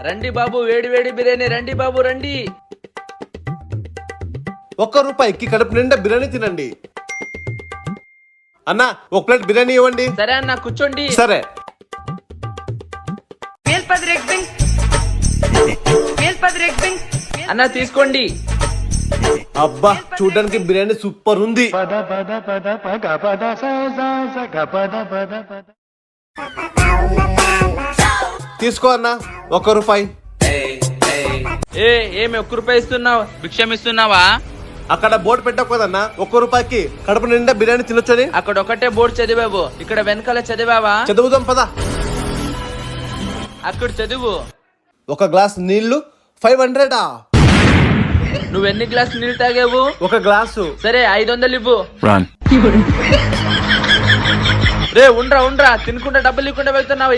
రండి బాబు, వేడి వేడి బిర్యానీ, రండి బాబు రండి. ₹1 కడుపు నిండా బిర్యానీ తినండి. అన్నా 1 ప్లేట్ బిర్యానీ ఇవ్వండి. సరే అన్న, కూర్చోండి. సరే. అన్న తీసుకోండి. అబ్బా, చూడడానికి బిర్యానీ సూపర్ ఉంది. తీసుకో అన్నా, ₹1. ఏమి ₹1 ఇస్తున్నావు? భిక్షం ఇస్తున్నావా? అక్కడ బోర్డు పెట్టావు కదన్నా, ₹1కి కడుపు నిండా బిర్యానీ తినొచ్చని. అక్కడ ఒకటే బోర్డు చదివావు, ఇక్కడ వెనకాల చదివావా? చదువుదాం పదా. అక్కడ చదువు. 1 గ్లాస్ నీళ్లు 500. నువ్వెన్ని గ్లాసు నీళ్ళు తాగావు? 1 గ్లాసు. సరే 500 ఇవ్వు. రే ఉండ్రా, తినుకుంటా డబ్బులు ఇవ్వకుండా వెళ్తున్నావు.